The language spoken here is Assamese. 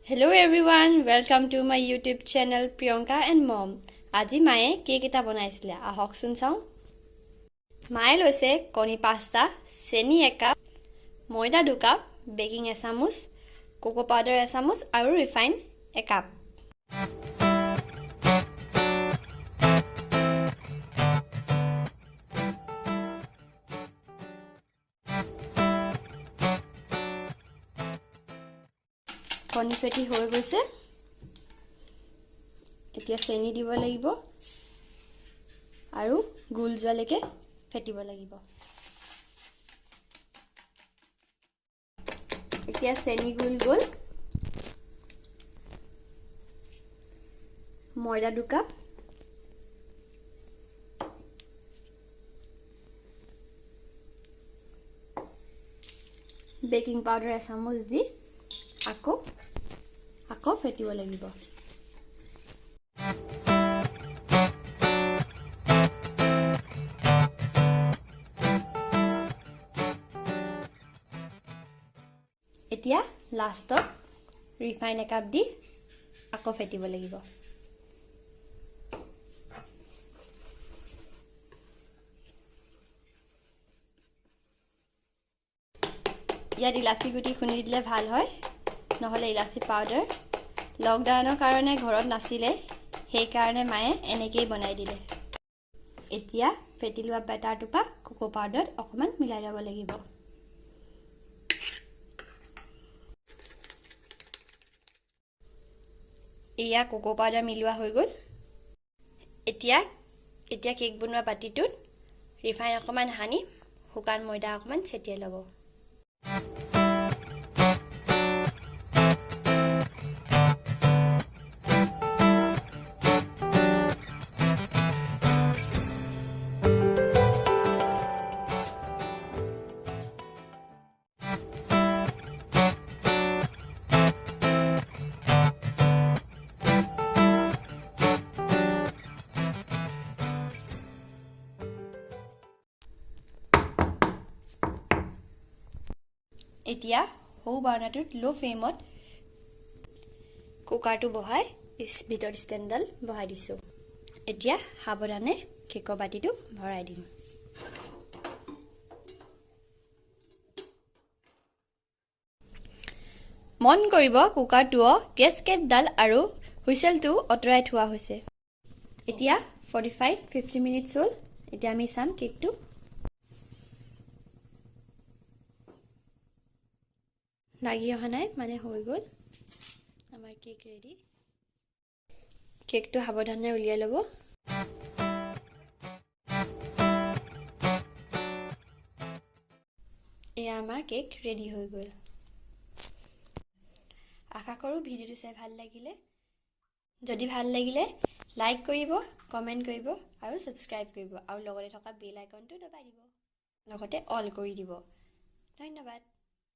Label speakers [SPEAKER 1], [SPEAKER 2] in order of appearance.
[SPEAKER 1] Hello everyone, welcome to my YouTube channel Priyanka and Mom. আজি মায়ে কেক এটা বনাইছিলে আহকচোন চাও মায়ে লৈছে কণী 5টা চেনি 1 কাপ ময়দা 2 কাপ বেকিং এচামুচ কোকো পাউডাৰ এচামুচ আৰু ৰিফাইন 1 কাপ কণী ফেটি হৈ গৈছে এতিয়া চেনি দিব লাগিব আৰু গুল জলেকে ফেটিব লাগিব এতিয়া চেনি গুল গল ময়দা 2 কাপ বেকিং পাউডাৰ এচামুচ দি আকৌ ফেটিব লাগিব এতিয়া লাষ্টত ৰিফাইন 1 কাপ দি আকৌ ফেটিব লাগিব ইয়াত ইলাচি গুটি খুনি দিলে ভাল হয় নহলে ইলাচি পাউডাৰ লকডাউনৰ কাৰণে ঘৰত নাছিলে সেই কাৰণে মায়ে এনেকৈ বনাই দিলে এতিয়া ফেটিলোৱা বেটাৰটো পা কোকো পাউডাৰ অকমান মিলাই ল'ব লাগিব এয়া কোকো পাউডাৰ মিলোৱা হৈ গল এতিয়া কেক বনোৱা বাটিটোত ৰিফাইন অকমান হানি শুকান ময়দা অকমান ছেটিয়াই ল'ব এতিয়া হৌ বাৰ্ণাৰটোত লো ফ্লেমত কুকাৰটো বহাই ভিতৰ ষ্টেণ্ডডাল বহাই দিছো এতিয়া সাৱধানে কেকৰ বাটিটো ভৰাই দিম মন কৰিব কুকাৰটো গেছকেটডাল আৰু হুইচেলটো অতৰাই থোৱা হৈছে এতিয়া 45-50 মিনিটছ হ'ল এতিয়া আমি চাম কেকটো লাগি অহা নাই মানে হৈ গল আমাৰ কেক ৰেডি কেকটো সাৱধানে উলিয়াই ল'ব এয়া আমাৰ কেক ৰেডি হৈ গল আশা কৰো ভিডিওটো চাই ভাল লাগিলে যদি ভাল লাগিলে লাইক কৰিব কমেন্ট কৰিব আৰু সাবস্ক্ৰাইব কৰিব আৰু লগতে থকা বেল আইকনটো দবাই দিব লগতে অল কৰি দিব ধন্যবাদ